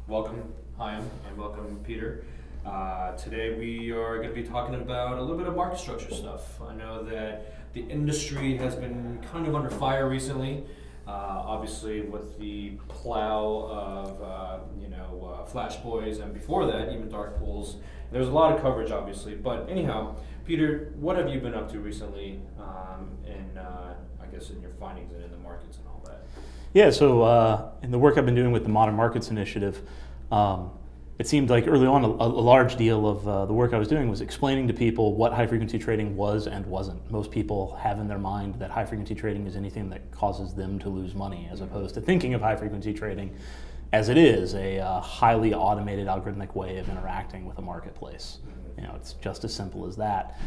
Welcome, Haim, and welcome, Peter. Today we are going to be talking about a little bit of market structure stuff. I know that the industry has been kind of under fire recently, obviously with the plow of Flash Boys, and before that even dark pools. There's a lot of coverage, obviously, but anyhow, Peter, what have you been up to recently, I guess in your findings and in the markets and all that? Yeah, so in the work I've been doing with the Modern Markets Initiative, it seemed like early on a large deal of the work I was doing was explaining to people what high-frequency trading was and wasn't. Most people have in their mind that high-frequency trading is anything that causes them to lose money, as opposed to thinking of high-frequency trading as it is a highly automated algorithmic way of interacting with a marketplace. You know, it's just as simple as that.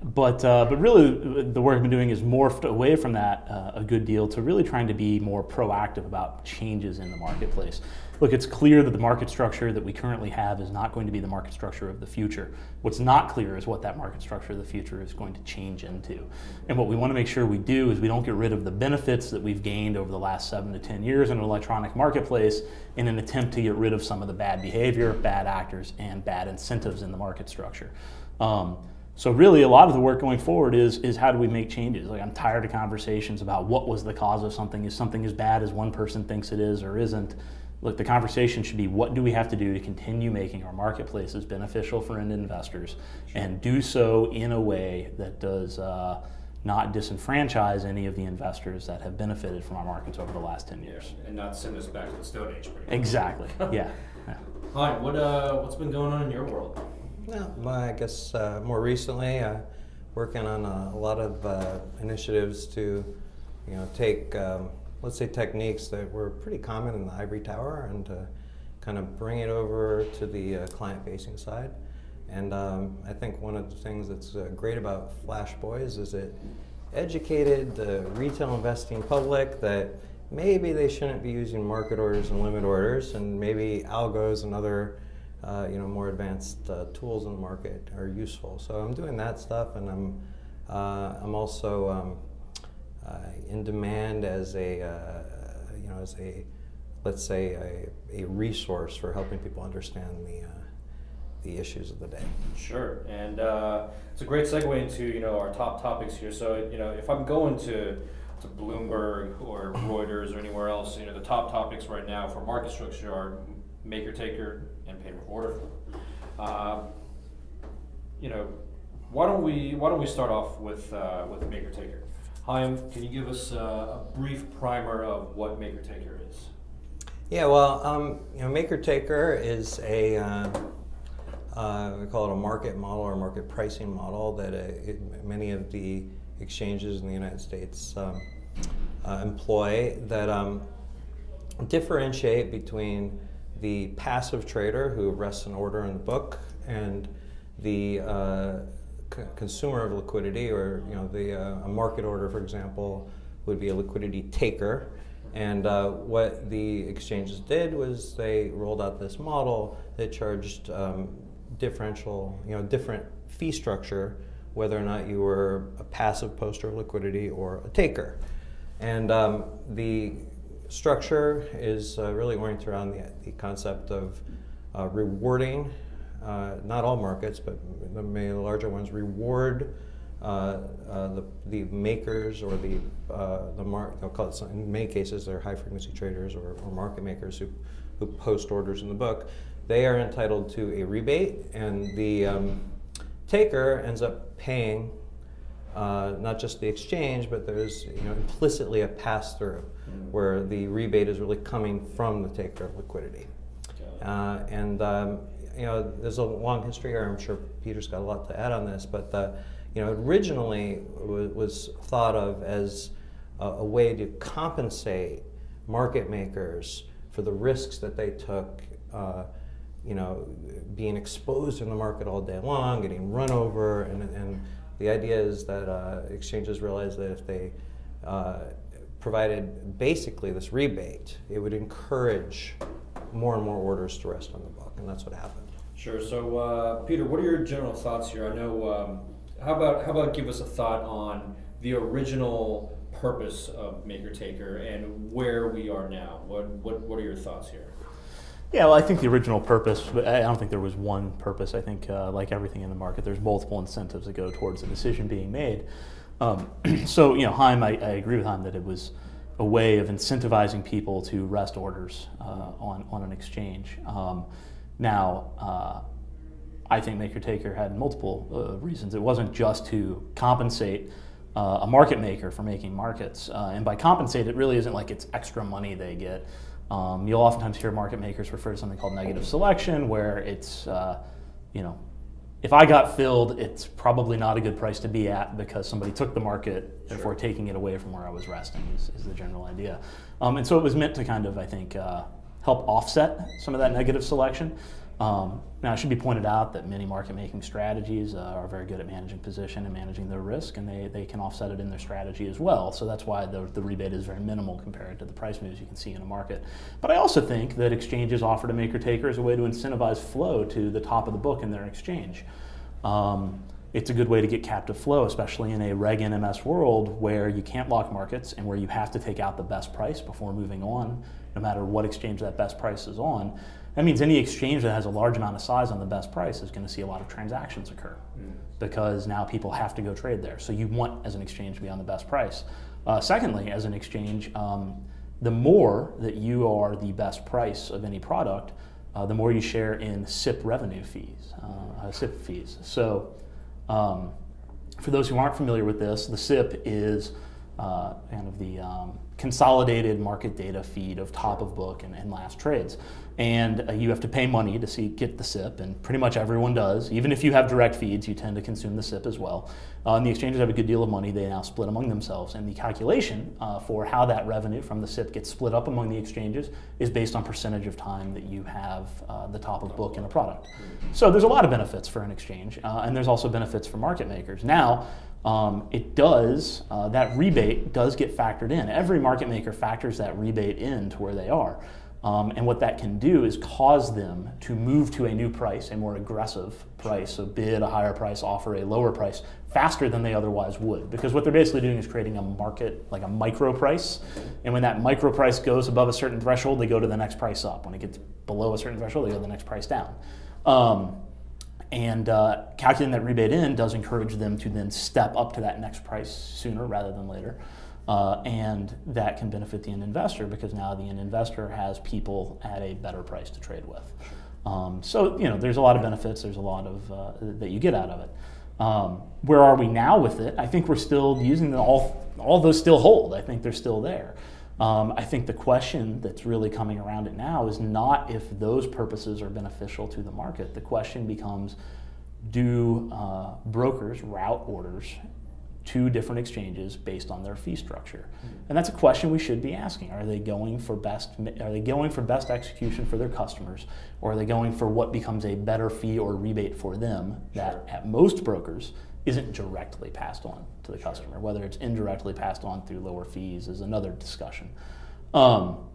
But really, the work I've been doing is morphed away from that a good deal to really trying to be more proactive about changes in the marketplace. Look, it's clear that the market structure that we currently have is not going to be the market structure of the future. What's not clear is what that market structure of the future is going to change into. And what we want to make sure we do is we don't get rid of the benefits that we've gained over the last 7 to 10 years in an electronic marketplace in an attempt to get rid of some of the bad behavior, bad actors, and bad incentives in the market structure. So really, a lot of the work going forward is how do we make changes? Like, I'm tired of conversations about what was the cause of something. Is something as bad as one person thinks it is or isn't? Look, the conversation should be, what do we have to do to continue making our marketplaces beneficial for end investors, and do so in a way that does not disenfranchise any of the investors that have benefited from our markets over the last 10 years. And not send us back to the Stone Age. Exactly, yeah. Hi, what's been going on in your world? Well, I guess more recently, working on a lot of initiatives to, take, let's say, techniques that were pretty common in the ivory tower and to kind of bring it over to the client-facing side. And I think one of the things that's great about Flash Boys is it educated the retail investing public that maybe they shouldn't be using market orders and limit orders, and maybe algos and other more advanced tools in the market are useful. So I'm doing that stuff, and I'm also in demand as let's say a resource for helping people understand the issues of the day. Sure, and it's a great segue into our top topics here. So if I'm going to Bloomberg or Reuters or anywhere else, the top topics right now for market structure are maker taker and pay for order flow. Why don't we start off with maker taker? Haim, can you give us a brief primer of what maker taker is? Yeah, well, maker taker is a we call it a market model or market pricing model that many of the exchanges in the United States employ that differentiate between the passive trader who rests an order in the book and the consumer of liquidity, or a market order, for example, would be a liquidity taker. And what the exchanges did was they rolled out this model that charged different fee structure, whether or not you were a passive poster of liquidity or a taker. And the structure is really oriented around the concept of rewarding, not all markets, but the larger ones reward the makers or in many cases they're high frequency traders or market makers who post orders in the book. They are entitled to a rebate, and the taker ends up paying not just the exchange, but there's implicitly a pass-through where the rebate is really coming from the taker of liquidity. There's a long history here. I'm sure Peter's got a lot to add on this, but originally was thought of as a way to compensate market makers for the risks that they took, being exposed in the market all day long, getting run over, and the idea is that exchanges realized that if they provided basically this rebate, it would encourage more and more orders to rest on the book, and that's what happened. Sure. So, Peter, what are your general thoughts here? I know. How about give us a thought on the original purpose of maker taker and where we are now? What are your thoughts here? Yeah, well, I think the original purpose, but I don't think there was one purpose. I think, like everything in the market, there's multiple incentives that go towards the decision being made. So, Haim, I agree with Haim that it was a way of incentivizing people to rest orders on an exchange. Now, I think Maker Taker had multiple reasons. It wasn't just to compensate a market maker for making markets. And by compensate, it really isn't like it's extra money they get. You'll oftentimes hear market makers refer to something called negative selection, where it's, if I got filled, it's probably not a good price to be at because somebody took the market, therefore taking it away from where I was resting is the general idea. And so it was meant to kind of, I think, help offset some of that negative selection. Now, it should be pointed out that many market-making strategies are very good at managing position and managing their risk, and they can offset it in their strategy as well. So that's why the rebate is very minimal compared to the price moves you can see in a market. But I also think that exchanges offer to maker-taker as a way to incentivize flow to the top of the book in their exchange. It's a good way to get captive flow, especially in a Reg NMS world where you can't lock markets and where you have to take out the best price before moving on, no matter what exchange that best price is on. That means any exchange that has a large amount of size on the best price is going to see a lot of transactions occur because now people have to go trade there. So you want, as an exchange, to be on the best price. Secondly, as an exchange, the more that you are the best price of any product, the more you share in SIP revenue fees, SIP fees. So for those who aren't familiar with this, the SIP is kind of the consolidated market data feed of top of book and last trades. And you have to pay money to get the SIP, and pretty much everyone does. Even if you have direct feeds, you tend to consume the SIP as well. And the exchanges have a good deal of money they now split among themselves. And the calculation for how that revenue from the SIP gets split up among the exchanges is based on percentage of time that you have the top of book in a product. So there's a lot of benefits for an exchange, and there's also benefits for market makers. Now, that rebate does get factored in. Every market maker factors that rebate in to where they are. And what that can do is cause them to move to a new price, a more aggressive price, so bid a higher price, offer a lower price, faster than they otherwise would. Because what they're basically doing is creating a market, like a micro price. And when that micro price goes above a certain threshold, they go to the next price up. When it gets below a certain threshold, they go to the next price down. Calculating that rebate in does encourage them to then step up to that next price sooner rather than later. And that can benefit the end investor because now the end investor has people at a better price to trade with. So there's a lot of benefits. There's a lot of that you get out of it. Where are we now with it? I think we're still using them. All those still hold. I think they're still there. I think the question that's really coming around it now is not if those purposes are beneficial to the market. The question becomes, do brokers route orders to different exchanges based on their fee structure? And that's a question we should be asking. Are they going for best execution for their customers, or are they going for what becomes a better fee or rebate for them that at most brokers isn't directly passed on to the customer? Whether it's indirectly passed on through lower fees is another discussion. But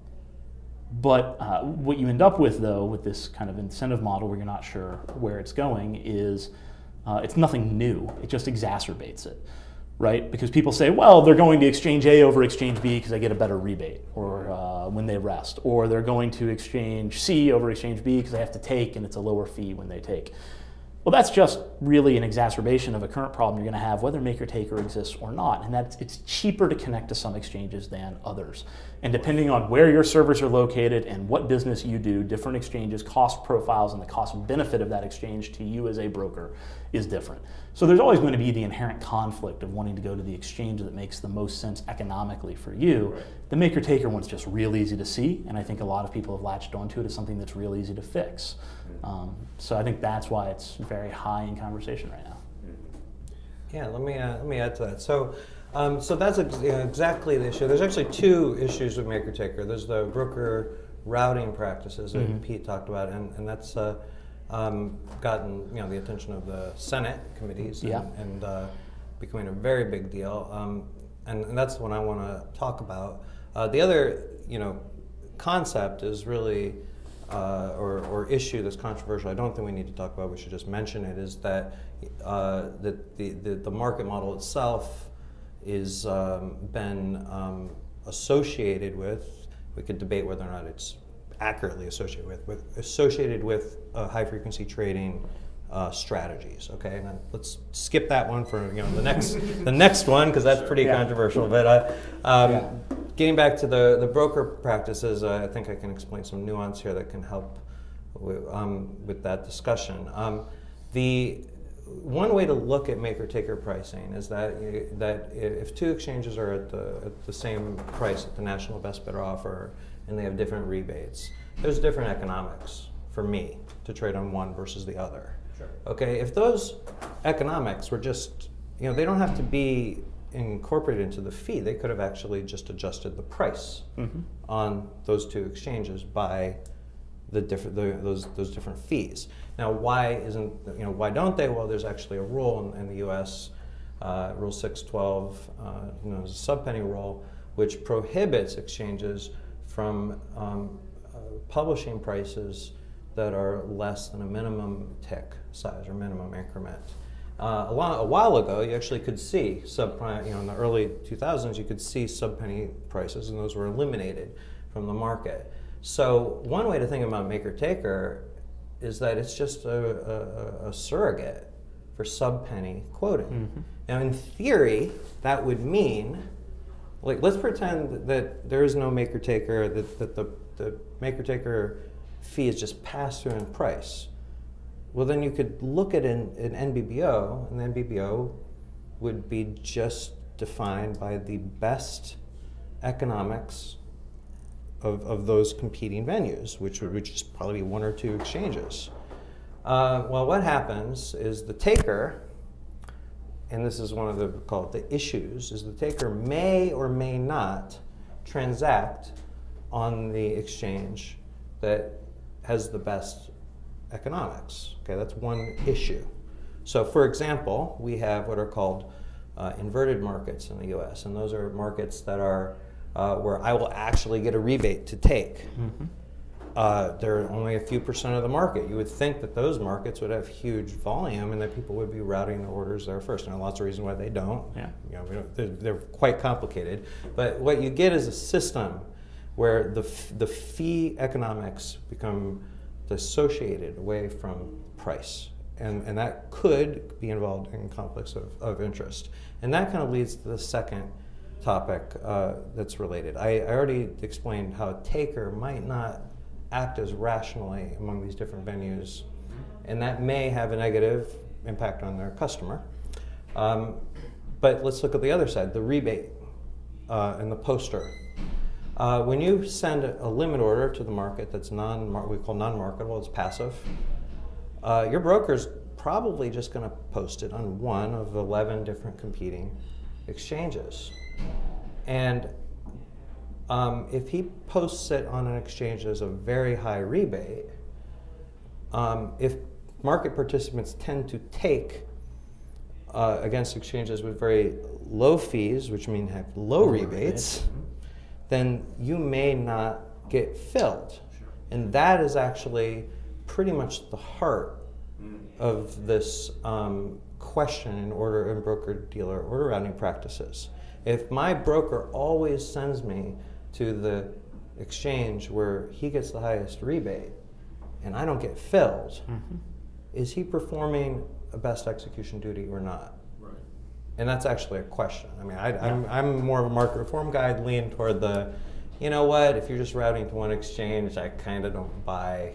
what you end up with, though, with this kind of incentive model where you're not sure where it's going is it's nothing new. It just exacerbates it. Right? Because people say, well, they're going to exchange A over exchange B because they get a better rebate, or when they rest, or they're going to exchange C over exchange B because they have to take and it's a lower fee when they take. Well, that's just really an exacerbation of a current problem you're going to have whether maker-taker exists or not, and it's cheaper to connect to some exchanges than others. And depending on where your servers are located and what business you do, different exchanges' cost profiles and the cost benefit of that exchange to you as a broker is different. So there's always going to be the inherent conflict of wanting to go to the exchange that makes the most sense economically for you. Right. The maker-taker one's just real easy to see, and I think a lot of people have latched onto it as something that's real easy to fix. So I think that's why it's very high in conversation right now. Yeah, let me add to that. So that's exactly the issue. There's actually two issues with maker-taker. There's the broker routing practices that Pete talked about, and that's gotten the attention of the Senate committees and becoming a very big deal. And that's the one I want to talk about. The other concept is really or issue that's controversial. I don't think we need to talk about. We should just mention it. Is that the market model itself is been associated with. We could debate whether or not it's accurately associated with high frequency trading strategies. Okay, and then let's skip that one for the next one, because that's pretty controversial. But getting back to the broker practices, I think I can explain some nuance here that can help with that discussion. The one way to look at maker-taker pricing is that if two exchanges are at the same price at the national best bidder offer and they have different rebates, there's different economics for me to trade on one versus the other. Sure. Okay, if those economics were just, they don't have to be incorporated into the fee. They could have actually just adjusted the price on those two exchanges by those different fees. Now, why don't they? Well, there's actually a rule in the U.S., Rule 612, known as a sub-penny rule, which prohibits exchanges from publishing prices that are less than a minimum tick size or minimum increment. A while ago, you actually could see in the early 2000s, you could see sub-penny prices, and those were eliminated from the market. So one way to think about maker-taker is that it's just a surrogate for sub-penny quoting. Now, in theory, that would mean, let's pretend that there is no maker-taker, that the maker-taker fee is just passed through in price. Well, then you could look at an NBBO, and the NBBO would be just defined by the best economics of those competing venues, which would just probably be one or two exchanges. Well, what happens is the taker, and this is one of the issues, is the taker may or may not transact on the exchange that has the best economics. Okay, that's one issue. So, for example, we have what are called inverted markets in the U.S., and those are markets that are where I will actually get a rebate to take. They're only a few percent of the market. You would think that those markets would have huge volume and that people would be routing their orders there first. And there are lots of reasons why they don't. They're quite complicated. But what you get is a system where the fee economics become dissociated away from price. And that could be involved in conflicts of interest. And that kind of leads to the second topic that's related. I already explained how a taker might not act as rationally among these different venues, and that may have a negative impact on their customer. But let's look at the other side, the rebate and the poster. When you send a limit order to the market that's we call non-marketable, it's passive, your broker's probably just going to post it on one of 11 different competing exchanges. And if he posts it on an exchange as a very high rebate, if market participants tend to take against exchanges with very low fees, which mean have low rebates, then you may not get filled. And that is actually pretty much the heart of this question in broker-dealer order routing practices. If my broker always sends me to the exchange where he gets the highest rebate and I don't get filled, is he performing a best execution duty or not? Right. And that's actually a question. I mean, I'm more of a market reform guy. I'd lean toward you know what, if you're just routing to one exchange, I kind of don't buy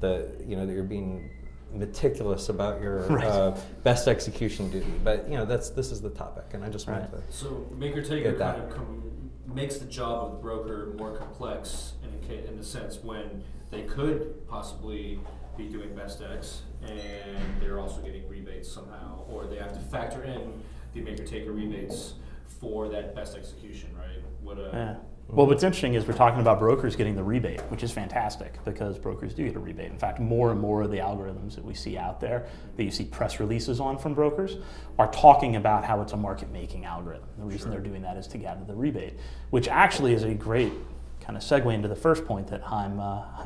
that you're being meticulous about your best exexecution duty. But this is the topic, and I just wanted to. So maker-taker kind of makes the job of the broker more complex in the sense when they could possibly be doing best ex and they're also getting rebates somehow, or they have to factor in the maker-taker rebates for that best execution, right? Well, what's interesting is we're talking about brokers getting the rebate, which is fantastic because brokers do get a rebate. In fact, more and more of the algorithms that we see out there, that you see press releases on from brokers, are talking about how it's a market-making algorithm. The reason they're doing that is to gather the rebate, which actually is a great kind of segue into the first point that Haim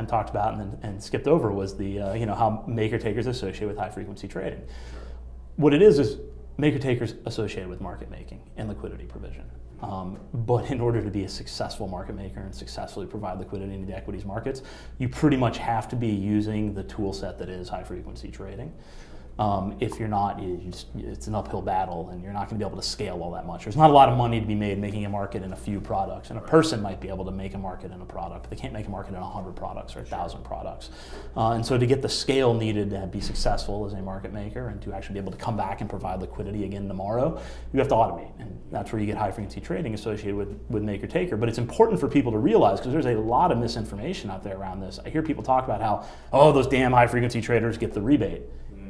talked about and skipped over was the how maker-takers associate with high-frequency trading. What it is maker-takers associated with market-making and liquidity provision. But in order to be a successful market maker and successfully provide liquidity into the equities markets, you pretty much have to be using the tool set that is high frequency trading. If you're not, it's an uphill battle, and you're not going to be able to scale all that much. There's not a lot of money to be made making a market in a few products, and a person might be able to make a market in a product, but they can't make a market in 100 products or 1,000 products. And so to get the scale needed to be successful as a market maker and to actually be able to come back and provide liquidity again tomorrow, you have to automate, and that's where you get high frequency trading associated with maker taker. But it's important for people to realize, because there's a lot of misinformation out there around this. I hear people talk about how, oh, those damn high frequency traders get the rebate.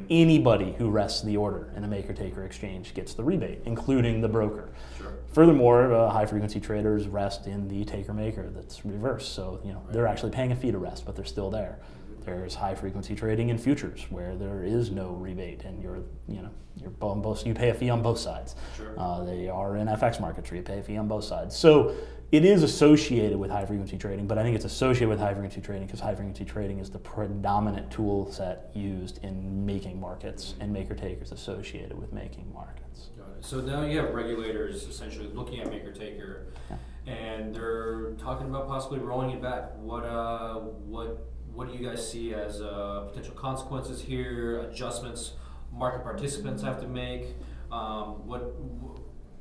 Anybody who rests the order in a maker-taker exchange gets the rebate, including the broker. Sure. Furthermore, high-frequency traders rest in the taker-maker that's reversed. So they're actually paying a fee to rest, but they're still there. There's high-frequency trading in futures where there is no rebate, and you pay a fee on both sides. Sure. They are in FX markets where you pay a fee on both sides. So it is associated with high-frequency trading, but I think it's associated with high-frequency trading because high-frequency trading is the predominant tool set used in making markets, and maker-takers associated with making markets. Got it. So now you have regulators essentially looking at maker-taker, and they're talking about possibly rolling it back. What do you guys see as potential consequences here, adjustments market participants have to make?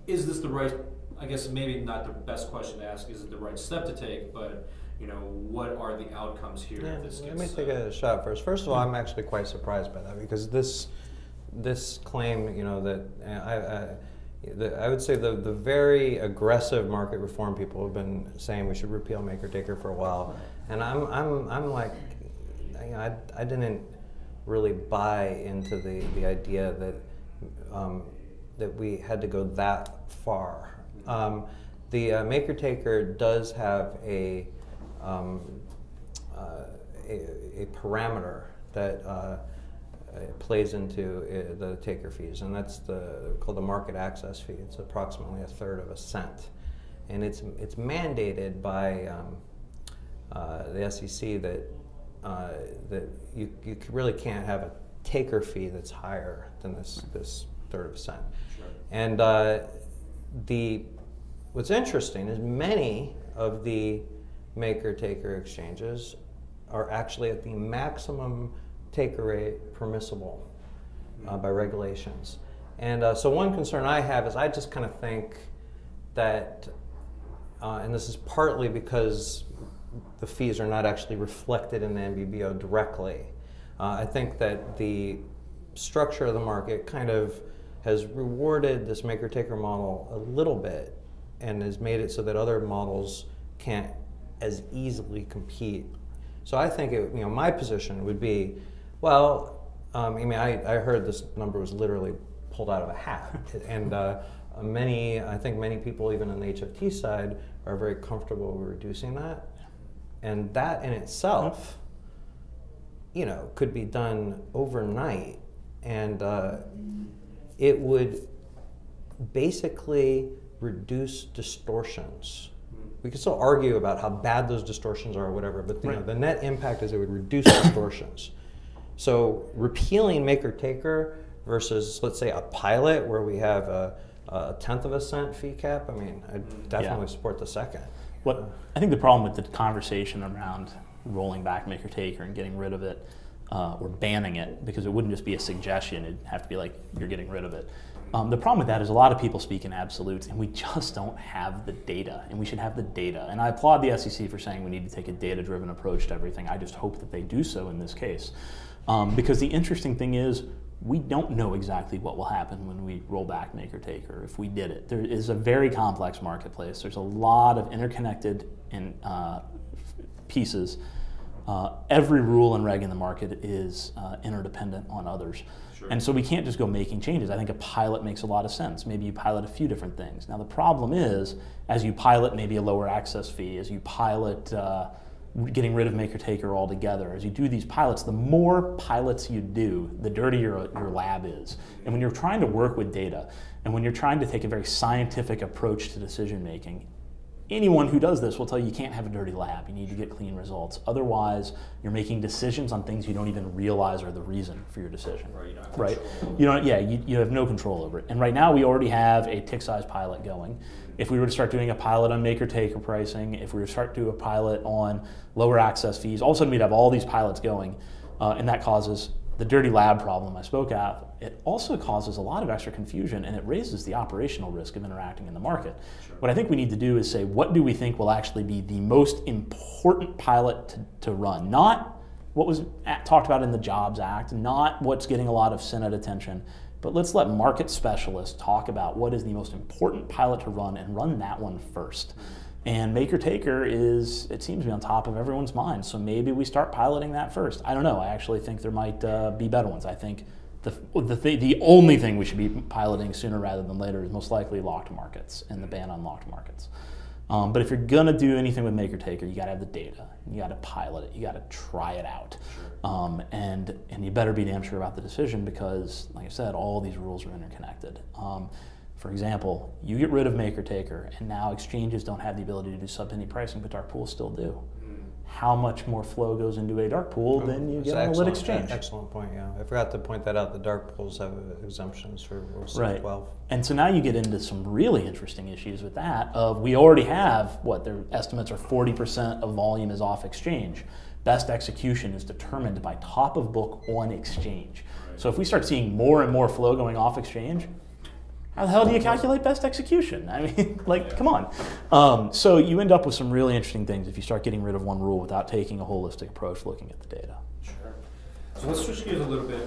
Is this the right, I guess maybe not the best question to ask, is it the right step to take, but what are the outcomes here if this gets... Let me take a shot first. First of all, I'm actually quite surprised by that, because this claim, that I would say the very aggressive market reform people have been saying we should repeal maker-taker for a while, and I'm like, I didn't really buy into the idea that we had to go that far. The maker-taker does have a parameter that plays into the taker fees, and that's called the market access fee. It's approximately 1/3 of a cent, and it's mandated by the SEC that you really can't have a taker fee that's higher than this 1/3 of a cent. Sure. And what's interesting is many of the maker-taker exchanges are actually at the maximum taker rate permissible by regulations. And so one concern I have is I just kind of think that, and this is partly because the fees are not actually reflected in the NBBO directly, I think that the structure of the market kind of has rewarded this maker-taker model a little bit and has made it so that other models can't as easily compete. So I think my position would be, well, I heard this number was literally pulled out of a hat, and I think many people, even on the HFT side, are very comfortable with reducing that, and that in itself, could be done overnight, and it would basically reduce distortions. We could still argue about how bad those distortions are or whatever, but the net impact is it would reduce distortions. So repealing maker-taker versus, let's say, a pilot where we have a 1/10 of a cent fee cap, I definitely support the second. I think the problem with the conversation around rolling back maker-taker and getting rid of it, or banning it, because it wouldn't just be a suggestion, it'd have to be like, you're getting rid of it. The problem with that is a lot of people speak in absolutes, and we just don't have the data, and we should have the data. And I applaud the SEC for saying we need to take a data-driven approach to everything. I just hope that they do so in this case. Because the interesting thing is, we don't know exactly what will happen when we roll back maker-taker if we did it. There is a very complex marketplace. There's a lot of interconnected pieces. Every rule and reg in the market is interdependent on others. Sure. And so we can't just go making changes. I think a pilot makes a lot of sense. Maybe you pilot a few different things. Now the problem is, as you pilot maybe a lower access fee, as you pilot getting rid of maker-taker altogether, as you do these pilots, the more pilots you do, the dirtier your lab is. And when you're trying to work with data, and when you're trying to take a very scientific approach to decision making, anyone who does this will tell you you can't have a dirty lab. You need to get clean results. Otherwise, you're making decisions on things you don't even realize are the reason for your decision. Right. You have no control over it. And right now, we already have a tick size pilot going. If we were to start doing a pilot on maker-taker pricing, if we were to start to do a pilot on lower access fees, all of a sudden we'd have all these pilots going, and that causes the dirty lab problem I spoke of. It also causes a lot of extra confusion, and it raises the operational risk of interacting in the market. Sure. What I think we need to do is say, what do we think will actually be the most important pilot to run? Not what was talked about in the Jobs Act, not what's getting a lot of Senate attention, but let's let market specialists talk about what is the most important pilot to run and run that one first. And maker-taker is, it seems to be on top of everyone's mind, so maybe we start piloting that first. I don't know, I actually think there might be better ones. I think the only thing we should be piloting sooner rather than later is most likely locked markets and the ban on locked markets. But if you're gonna do anything with maker-taker, you gotta have the data, you gotta pilot it, you gotta try it out. And you better be damn sure about the decision because, like I said, all these rules are interconnected. For example, you get rid of maker-taker, and now exchanges don't have the ability to do sub-penny pricing, but dark pools still do. How much more flow goes into a dark pool than you get on a lit exchange? Excellent point, yeah. I forgot to point that out. The dark pools have exemptions for Rule 612. And so now you get into some really interesting issues with that of we already have, their estimates are 40% of volume is off exchange. Best execution is determined by top of book on exchange. So if we start seeing more and more flow going off exchange, how the hell do you calculate best execution? I mean, come on. So you end up with some really interesting things if you start getting rid of one rule without taking a holistic approach looking at the data. Sure. So let's switch gears a little bit.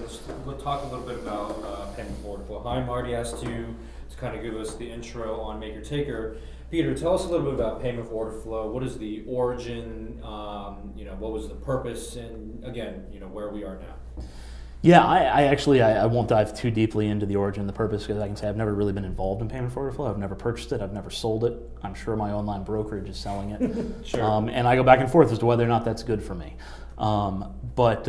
Let's talk a little bit about payment for order flow. Haim already asked you to kind of give us the intro on maker-taker. Peter, tell us a little bit about payment for order flow. What is the origin? What was the purpose? And again, where we are now. Yeah, I won't dive too deeply into the origin and the purpose because I can say I've never really been involved in payment for order flow. I've never purchased it. I've never sold it. I'm sure my online brokerage is selling it. Sure. And I go back and forth as to whether or not that's good for me. But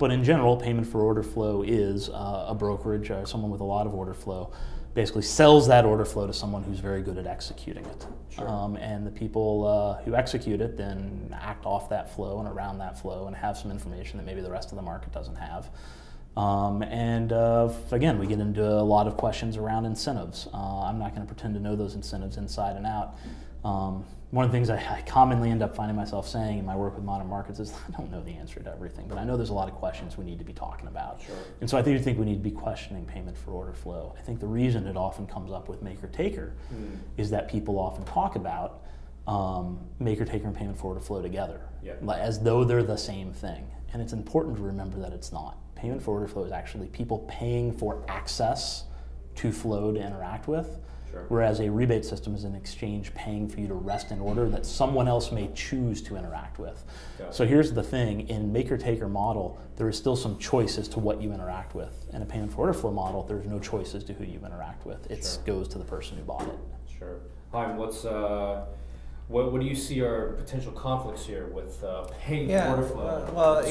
in general, payment for order flow is a brokerage, someone with a lot of order flow, basically sells that order flow to someone who's very good at executing it. Sure. And the people who execute it then act off that flow and around that flow and have some information that maybe the rest of the market doesn't have. Again, we get into a lot of questions around incentives. I'm not going to pretend to know those incentives inside and out. One of the things I commonly end up finding myself saying in my work with modern markets is I don't know the answer to everything, but I know there's a lot of questions we need to be talking about. Sure. And so I think we need to be questioning payment for order flow. I think the reason it often comes up with maker-taker is that people often talk about maker-taker and payment for order flow together, as though they're the same thing. And it's important to remember that it's not. Payment for order flow is actually people paying for access to flow to interact with, whereas a rebate system is an exchange paying for you to rest in order that someone else may choose to interact with. So here's the thing, in maker-taker model, there is still some choice as to what you interact with. In a payment for order flow model, there's no choice as to who you interact with. It goes to the person who bought it. Sure. Haim, what do you see are potential conflicts here with paying for order flow?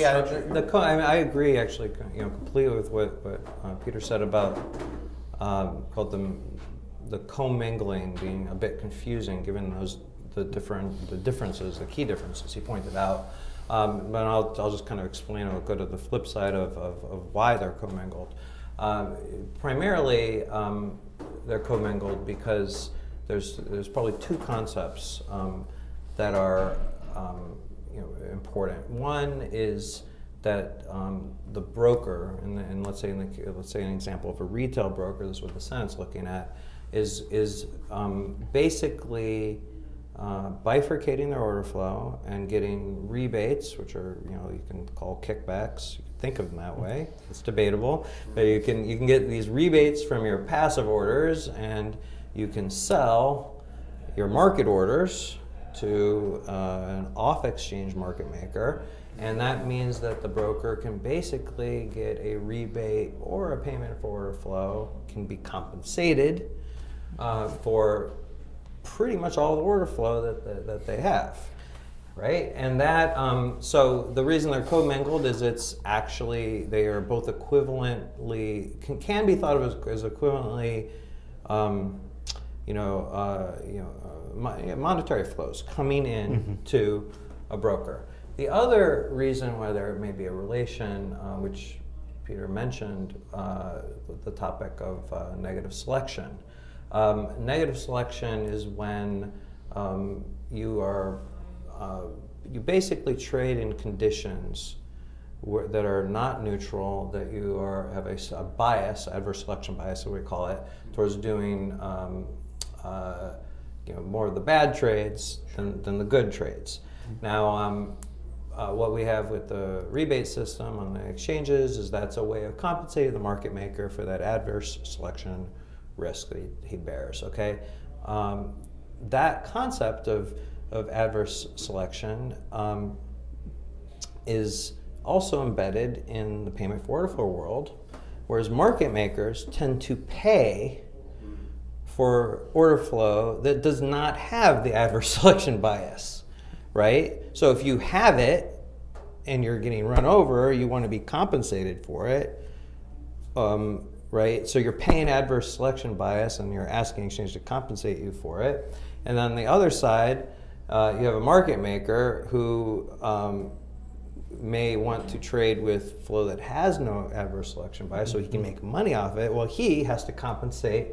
I agree actually, completely with what Peter said about called the commingling being a bit confusing, given the differences, the key differences he pointed out. But I'll just kind of explain. I'll go to the flip side of why they're commingled. Primarily, they're commingled because there's probably two concepts that are important. One is that the broker, and let's say an example of a retail broker, this is what the Senate's looking at, is basically bifurcating their order flow and getting rebates, which are you can call kickbacks. You can think of them that way. It's debatable, but you can get these rebates from your passive orders, and you can sell your market orders to an off-exchange market maker, and that means that the broker can basically get a rebate or a payment for order flow, can be compensated for pretty much all the order flow that they have, right? And that, so the reason they're commingled is it's actually, they are both equivalently, can be thought of as equivalently monetary flows coming in to a broker. The other reason why there may be a relation, which Peter mentioned, the topic of negative selection. Negative selection is when you basically trade in conditions that are not neutral, that you have a bias, adverse selection bias, as we call it, towards doing more of the bad trades than the good trades. Now, what we have with the rebate system on the exchanges is that's a way of compensating the market maker for that adverse selection risk that he bears. Okay, that concept of adverse selection is also embedded in the payment for order flow world, whereas market makers tend to pay for order flow that does not have the adverse selection bias, right? So if you have it and you're getting run over, you want to be compensated for it, right? So you're paying adverse selection bias and you're asking exchange to compensate you for it. And on the other side, you have a market maker who may want to trade with flow that has no adverse selection bias so he can make money off it. Well, he has to compensate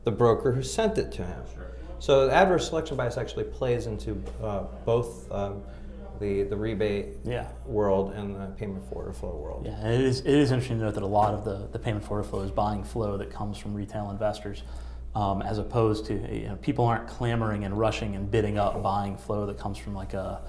the broker who sent it to him. Sure. So the adverse selection bias actually plays into both the rebate world and the payment for order flow world. Yeah, and it is interesting to note that a lot of the payment for order flow is buying flow that comes from retail investors, as opposed to people aren't clamoring and rushing and bidding up buying flow that comes from like a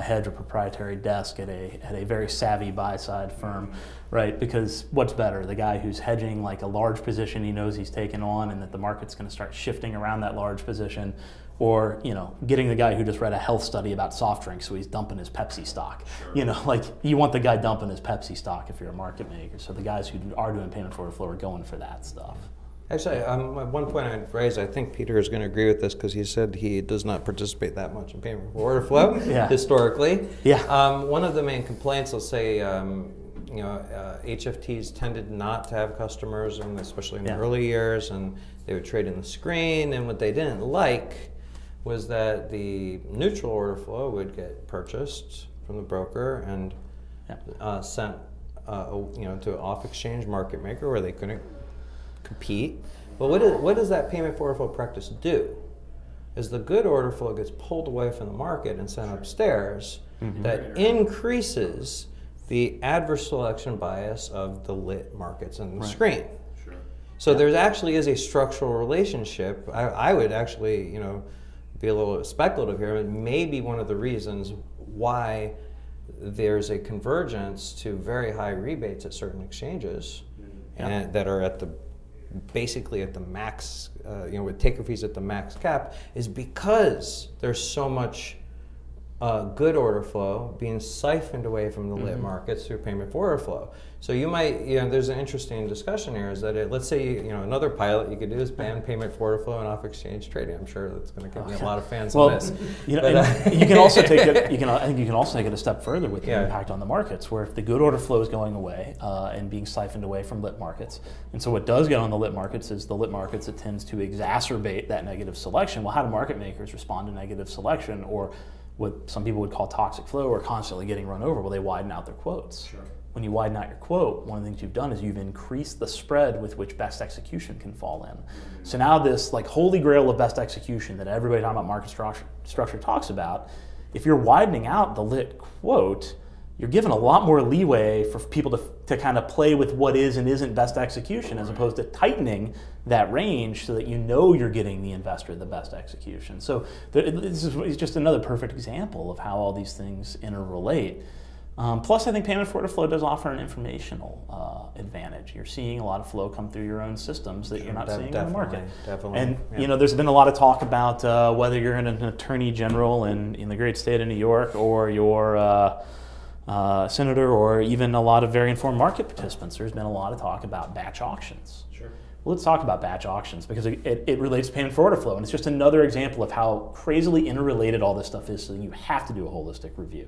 hedge or proprietary desk at a very savvy buy-side firm, right? Because what's better, the guy who's hedging like a large position he knows he's taken on and that the market's going to start shifting around that large position, or getting the guy who just read a health study about soft drinks so he's dumping his Pepsi stock. Sure. Like you want the guy dumping his Pepsi stock if you're a market maker. So the guys who are doing payment for order flow are going for that stuff. Actually, one point I'd raise, I think Peter is going to agree with this because he said he does not participate that much in payment for order flow historically. Yeah. One of the main complaints, let's say, HFTs tended not to have customers, and especially in the early years, and they would trade in the screen, and what they didn't like was that the neutral order flow would get purchased from the broker and sent to an off-exchange market maker where they couldn't compete. But what does that payment for order flow practice do? Is the good order flow gets pulled away from the market and sent upstairs, that increases the adverse selection bias of the lit markets and the screen. Sure. So there actually is a structural relationship. I would actually be a little speculative here, but maybe one of the reasons why there's a convergence to very high rebates at certain exchanges and that are basically at the max, with taker fees at the max cap, is because there's so much good order flow being siphoned away from the lit markets through payment for order flow. So you might, there's an interesting discussion here, is that let's say, another pilot you could do is ban payment for order flow and off-exchange trading. I'm sure that's going to give me a lot of fans on this. You can also take it. I think you can also take it a step further with the impact on the markets, where if the good order flow is going away and being siphoned away from lit markets, and so what does get on the lit markets is the lit markets, it tends to exacerbate that negative selection. Well, how do market makers respond to negative selection, or what some people would call toxic flow, or constantly getting run over? Well, they widen out their quotes. Sure. When you widen out your quote, one of the things you've done is you've increased the spread with which best execution can fall in. So now this holy grail of best execution that everybody talking about market structure talks about, if you're widening out the lit quote, you're given a lot more leeway for people to kind of play with what is and isn't best execution, as opposed to tightening that range so that you're getting the investor the best execution. So this is just another perfect example of how all these things interrelate. Plus, I think payment for order flow does offer an informational advantage. You're seeing a lot of flow come through your own systems that you're not seeing in the market. Definitely. And there's been a lot of talk about whether you're an attorney general in the great state of New York, or you're senator, or even a lot of very informed market participants. There's been a lot of talk about batch auctions. Sure. Well, let's talk about batch auctions, because it relates to payment for order flow, and it's just another example of how crazily interrelated all this stuff is, so you have to do a holistic review.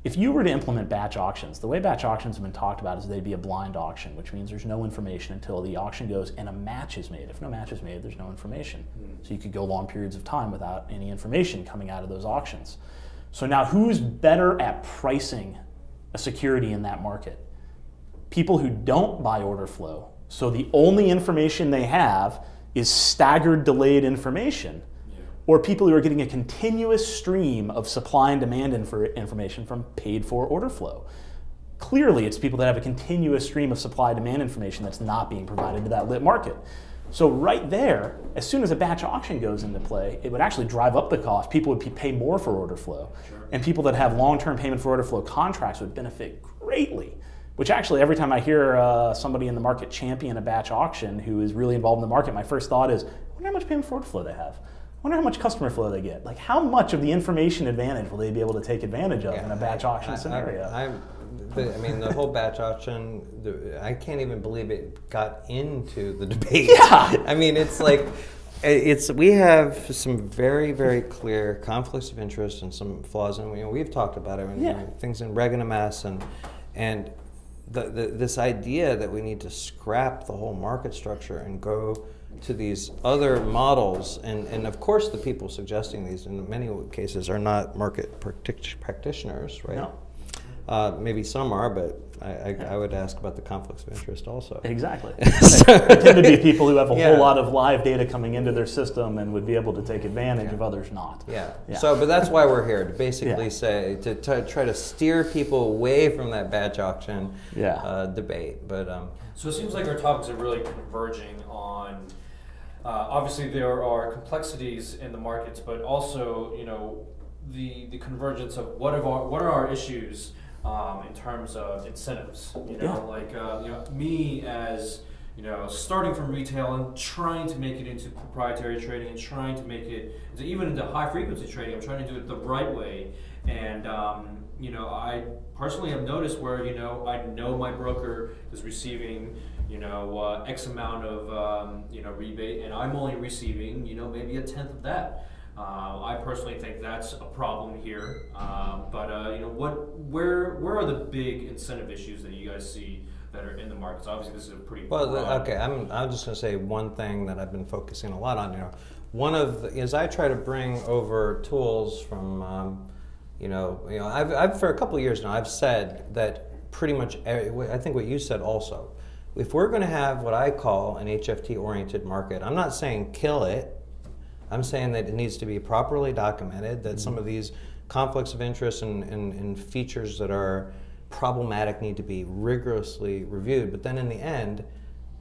if you were to implement batch auctions, the way batch auctions have been talked about is they'd be a blind auction, which means there's no information until the auction goes and a match is made. If no match is made, there's no information. So you could go long periods of time without any information coming out of those auctions. So now who's better at pricing a security in that market? People who don't buy order flow. So the only information they have is staggered delayed information. Or people who are getting a continuous stream of supply and demand information from paid for order flow. Clearly, it's people that have a continuous stream of supply and demand information that's not being provided to that lit market. So right there, as soon as a batch auction goes into play, it would actually drive up the cost. People would pay more for order flow. Sure. And people that have long-term payment for order flow contracts would benefit greatly. Which actually, every time I hear somebody in the market champion a batch auction who is really involved in the market, my first thought is, I wonder how much payment for order flow they have. I wonder how much customer flow they get. Like, how much of the information advantage will they be able to take advantage of in a batch auction scenario? I mean, the whole batch auction, I can't even believe it got into the debate. Yeah. I mean, it's like, we have some very, very clear conflicts of interest and some flaws, and we've talked about it, and things in reg and and this idea that we need to scrap the whole market structure and go to these other models, and of course the people suggesting these in many cases are not market practitioners, right? No. Maybe some are, but I would ask about the conflicts of interest also. Exactly. They tend to be people who have a whole lot of live data coming into their system and would be able to take advantage of others not. Yeah. So, but that's why we're here, to basically say, to try to steer people away from that batch auction debate. But so it seems like our topics are really converging on. Obviously, there are complexities in the markets, but also, the convergence of what are our issues in terms of incentives. Me as starting from retail and trying to make it into proprietary trading and trying to make it even into high frequency trading. I'm trying to do it the right way, and I personally have noticed where I know my broker is receiving X amount of rebate, and I'm only receiving maybe 1/10 of that. I personally think that's a problem here. Where are the big incentive issues that you guys see that are in the markets? Obviously, this is a pretty okay. I'm just going to say one thing that I've been focusing a lot on. One of is I try to bring over tools from I've for a couple of years now I've said that pretty much I think what you said also. If we're going to have what I call an HFT-oriented market, I'm not saying kill it. I'm saying that it needs to be properly documented, that some of these conflicts of interest and features that are problematic need to be rigorously reviewed. But then in the end,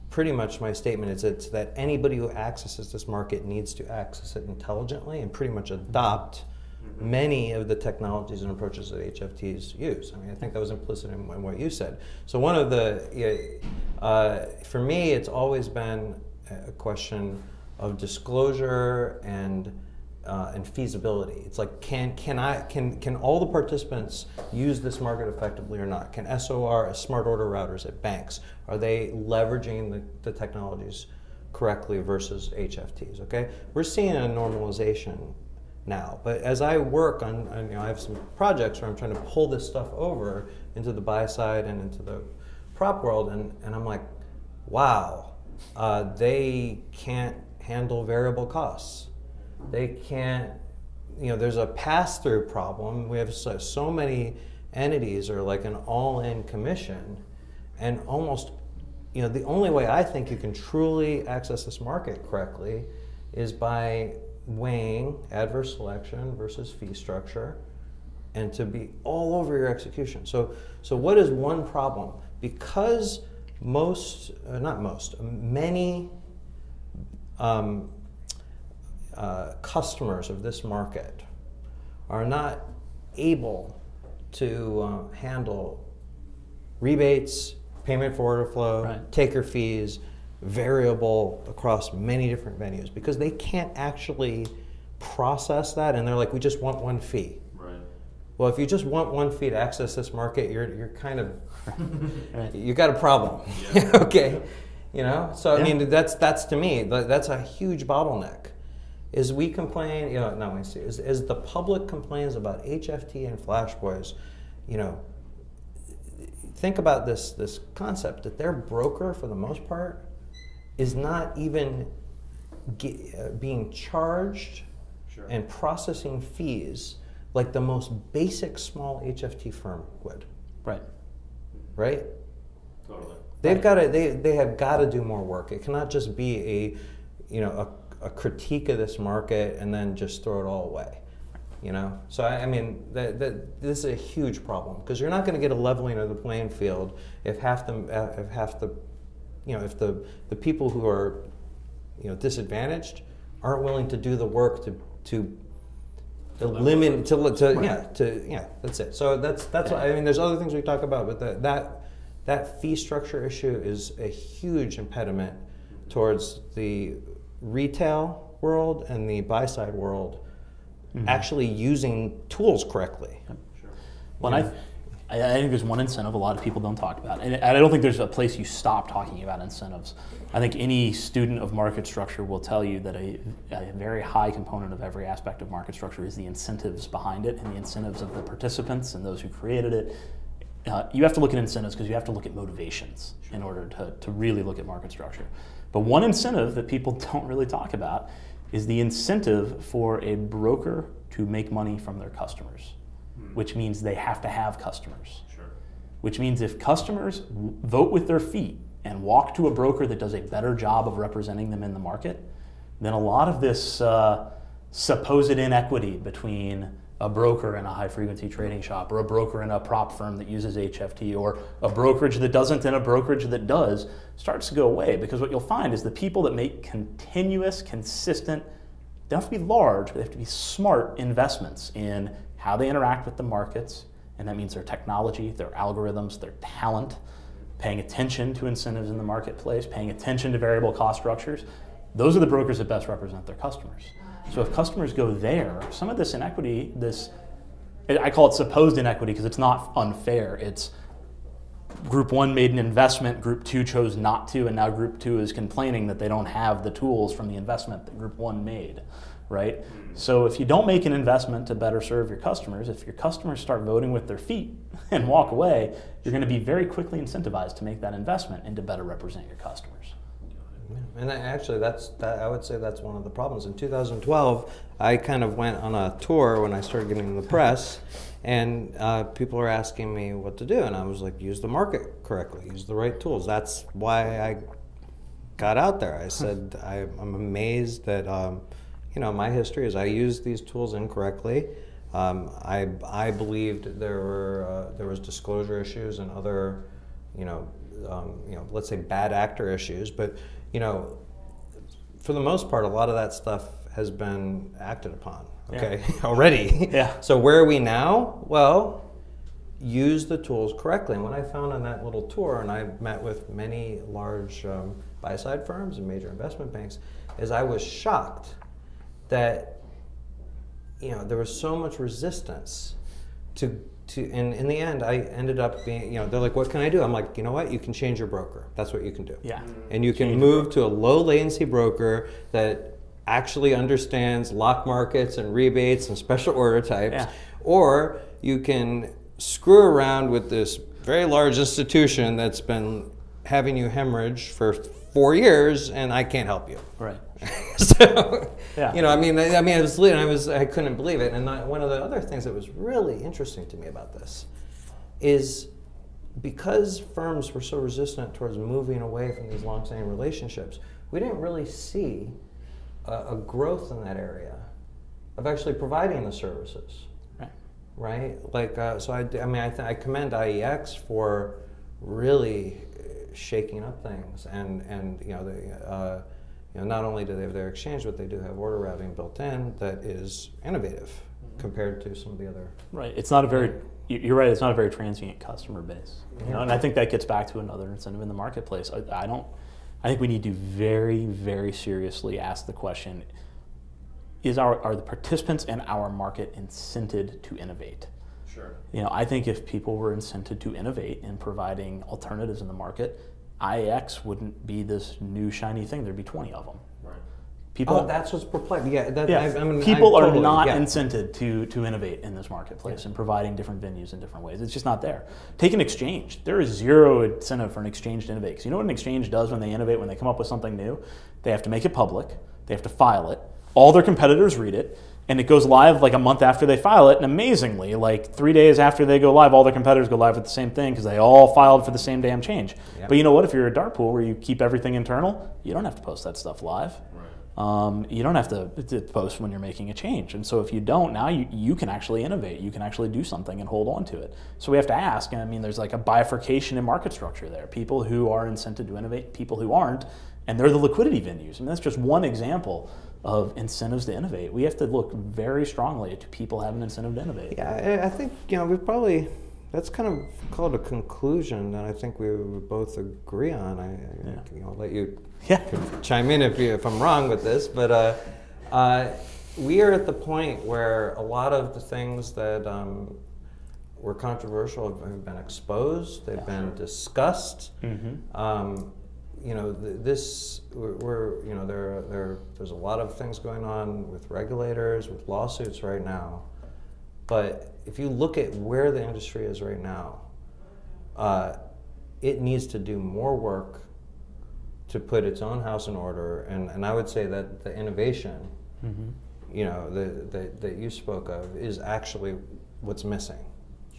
pretty much my statement is it's that anybody who accesses this market needs to access it intelligently and pretty much adopt many of the technologies and approaches that HFTs use. I mean, I think that was implicit in what you said. So one of the, for me, it's always been a question of disclosure and feasibility. It's like, can all the participants use this market effectively or not? Can SOR, smart order routers at banks, are they leveraging the technologies correctly versus HFTs? Okay, we're seeing a normalization now, but as I work on I have some projects where I'm trying to pull this stuff over into the buy side and into the prop world, and I'm like, wow, they can't handle variable costs. They can't, there's a pass-through problem. We have so many entities are like an all-in commission, and almost, the only way I think you can truly access this market correctly is by weighing adverse selection versus fee structure, and to be all over your execution. So what is one problem? Because many customers of this market are not able to handle rebates, payment for order flow, taker fees, variable across many different venues, because they can't actually process that, and they're like, we just want one fee. Right. Well, if you just want one fee to access this market, you're kind of you got a problem. Yeah. Okay. So I mean, that's to me, that's a huge bottleneck. Is we complain, as the public complains about HFT and Flash Boys, you know, think about this concept that their broker, for the most part, is not even being charged and processing fees like the most basic small HFT firm would. Right. Right? Totally. They've got to. They have got to do more work. It cannot just be a critique of this market and then just throw it all away. You know. So I mean, this is a huge problem because you're not going to get a leveling of the playing field if the people who are disadvantaged aren't willing to do the work to limit that's it. So that's what I mean. There's other things we talk about, but that fee structure issue is a huge impediment towards the retail world and the buy side world actually using tools correctly. Sure. Well, I think there's one incentive a lot of people don't talk about, and I don't think there's a place you stop talking about incentives. I think any student of market structure will tell you that a very high component of every aspect of market structure is the incentives behind it and the incentives of the participants and those who created it. You have to look at incentives because you have to look at motivations in order to really look at market structure. But one incentive that people don't really talk about is the incentive for a broker to make money from their customers, which means they have to have customers. Sure. Which means if customers vote with their feet and walk to a broker that does a better job of representing them in the market, then a lot of this supposed inequity between a broker and a high-frequency trading shop, or a broker and a prop firm that uses HFT, or a brokerage that doesn't and a brokerage that does, starts to go away. Because what you'll find is the people that make continuous, consistent, they don't have to be large, but they have to be smart investments in how they interact with the markets, and that means their technology, their algorithms, their talent, paying attention to incentives in the marketplace, paying attention to variable cost structures. Those are the brokers that best represent their customers. So if customers go there, some of this inequity, I call it supposed inequity because it's not unfair. It's Group 1 made an investment, Group 2 chose not to, and now Group 2 is complaining that they don't have the tools from the investment that Group 1 made, right? So if you don't make an investment to better serve your customers, if your customers start voting with their feet and walk away, you're going to be very quickly incentivized to make that investment and to better represent your customers. And actually, I would say that's one of the problems. In 2012, I kind of went on a tour when I started getting in the press, and people were asking me what to do, and I was like, use the market correctly, use the right tools. That's why I got out there. I said, I'm amazed that, my history is I used these tools incorrectly. I believed there was disclosure issues and other, let's say bad actor issues, but for the most part, a lot of that stuff has been acted upon, already. Yeah. So where are we now? Well, use the tools correctly. And what I found on that little tour, and I met with many large buy-side firms and major investment banks, is I was shocked that, there was so much resistance and in the end, I ended up being, they're like, what can I do? I'm like, you know what? You can change your broker. That's what you can do. Yeah. And you can move to a low latency broker that actually understands lock markets and rebates and special order types. Yeah. Or you can screw around with this very large institution that's been having you hemorrhage for 4 years and I can't help you. Right. So, yeah. I couldn't believe it. And one of the other things that was really interesting to me about this is because firms were so resistant towards moving away from these long-standing relationships, we didn't really see a growth in that area of actually providing the services. Right? Like, so I commend IEX for really shaking up things, and not only do they have their exchange, but they do have order routing built in that is innovative compared to some of the other. Right. It's not a very. You're right. It's not a very transient customer base. And I think that gets back to another incentive in the marketplace. I think we need to very, very seriously ask the question: are the participants in our market incented to innovate? Sure. I think if people were incented to innovate in providing alternatives in the market, IEX wouldn't be this new shiny thing. There'd be 20 of them. Right. People, that's what's perplexing. Yeah, people are totally, not incented to innovate in this marketplace and providing different venues in different ways. It's just not there. Take an exchange. There is zero incentive for an exchange to innovate. Because you know what an exchange does when they innovate, when they come up with something new? They have to make it public. They have to file it. All their competitors read it. And it goes live like a month after they file it. And amazingly, like 3 days after they go live, all their competitors go live with the same thing because they all filed for the same damn change. Yep. But you know what? If you're a dark pool where you keep everything internal, you don't have to post that stuff live. You don't have to post when you're making a change. And so if you don't, now you can actually innovate. You can actually do something and hold on to it. So we have to ask, and I mean, there's like a bifurcation in market structure there. People who are incented to innovate, people who aren't, and they're the liquidity venues. I mean, that's just one example of incentives to innovate. We have to look very strongly at people having an incentive to innovate. Yeah, I think, we probably, that's kind of called a conclusion that I think we both agree on. I'll let you chime in if I'm wrong with this, but we are at the point where a lot of the things that were controversial have been exposed, they've been discussed. Mm-hmm. There's a lot of things going on with regulators, with lawsuits right now. But if you look at where the industry is right now, it needs to do more work to put its own house in order. And I would say that the innovation, that you spoke of, is actually what's missing.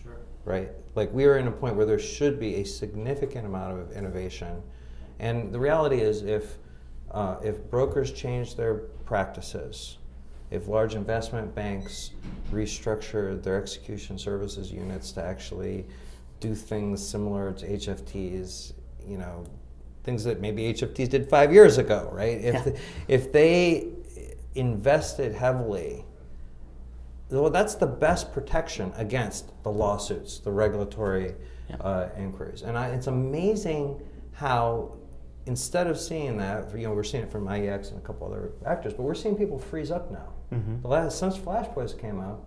Sure. Right? Like, we are in a point where there should be a significant amount of innovation. And the reality is, if brokers change their practices, if large investment banks restructure their execution services units to actually do things similar to HFTs, things that maybe HFTs did 5 years ago, right? If they invested heavily, well, that's the best protection against the lawsuits, the regulatory inquiries. And it's amazing how, instead of seeing that, we're seeing it from IEX and a couple other actors, but we're seeing people freeze up now. Mm-hmm. Since Flashpoints came out,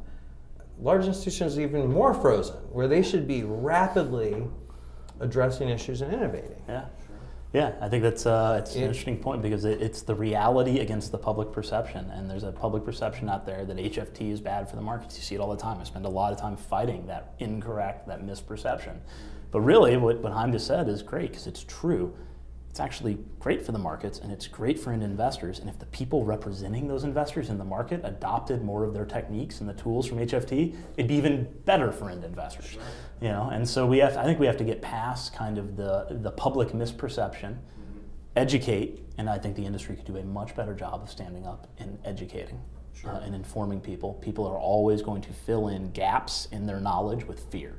large institutions are even more frozen, where they should be rapidly addressing issues and innovating. Yeah. Yeah, I think that's it's an interesting point, because it's the reality against the public perception, and there's a public perception out there that HFT is bad for the markets. You see it all the time. I spend a lot of time fighting that incorrect, that misperception. But really, what Haim just said is great, because it's true. It's actually great for the markets, and it's great for end investors. And if the people representing those investors in the market adopted more of their techniques and the tools from HFT, it'd be even better for end investors. Sure. And so I think we have to get past kind of the public misperception, educate, and I think the industry could do a much better job of standing up and educating and informing people. People are always going to fill in gaps in their knowledge with fear.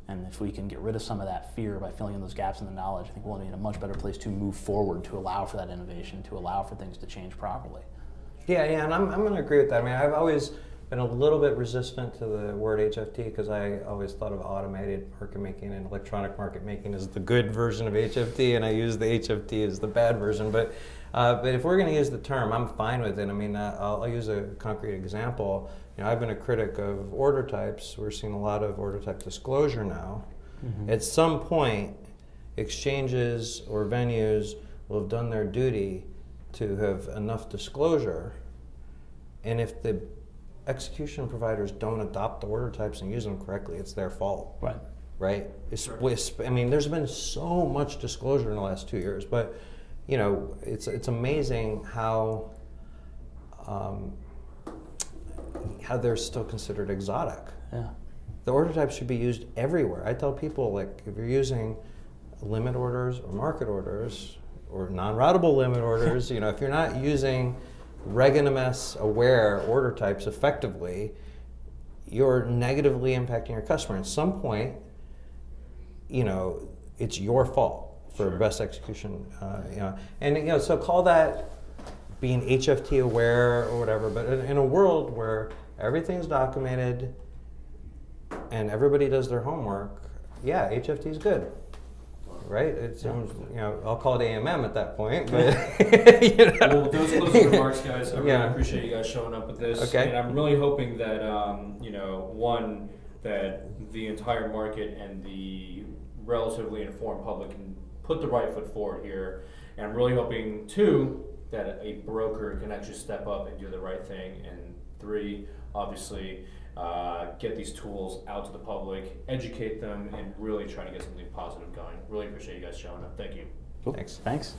And if we can get rid of some of that fear by filling in those gaps in the knowledge, I think we'll be in a much better place to move forward, to allow for that innovation, to allow for things to change properly. Yeah, and I'm going to agree with that. I mean, I've always been a little bit resistant to the word HFT, because I always thought of automated market making and electronic market making as the good version of HFT, and I use the HFT as the bad version. But if we're going to use the term, I'm fine with it. I mean, I'll use a concrete example. I've been a critic of order types. We're seeing a lot of order type disclosure now. Mm-hmm. At some point, exchanges or venues will have done their duty to have enough disclosure, and if the execution providers don't adopt the order types and use them correctly, it's their fault. Right? I mean, there's been so much disclosure in the last 2 years, but it's amazing how they're still considered exotic. Yeah. The order types should be used everywhere. I tell people, like, if you're using limit orders or market orders or non-routable limit orders, if you're not using Reg NMS aware order types effectively, you're negatively impacting your customer. At some point, it's your fault for best execution. So call that being HFT aware or whatever. But in a world where everything's documented and everybody does their homework, HFT is good. Right? I'll call it AMM at that point. But Well, with those closing remarks, guys, I really appreciate you guys showing up with this. Okay. And I'm really hoping that, one, that the entire market and the relatively informed public can put the right foot forward here. And I'm really hoping, two, that a broker can actually step up and do the right thing. And 3, obviously, get these tools out to the public, educate them, and really try to get something positive going. Really appreciate you guys showing up. Thank you. Cool. Thanks. Thanks.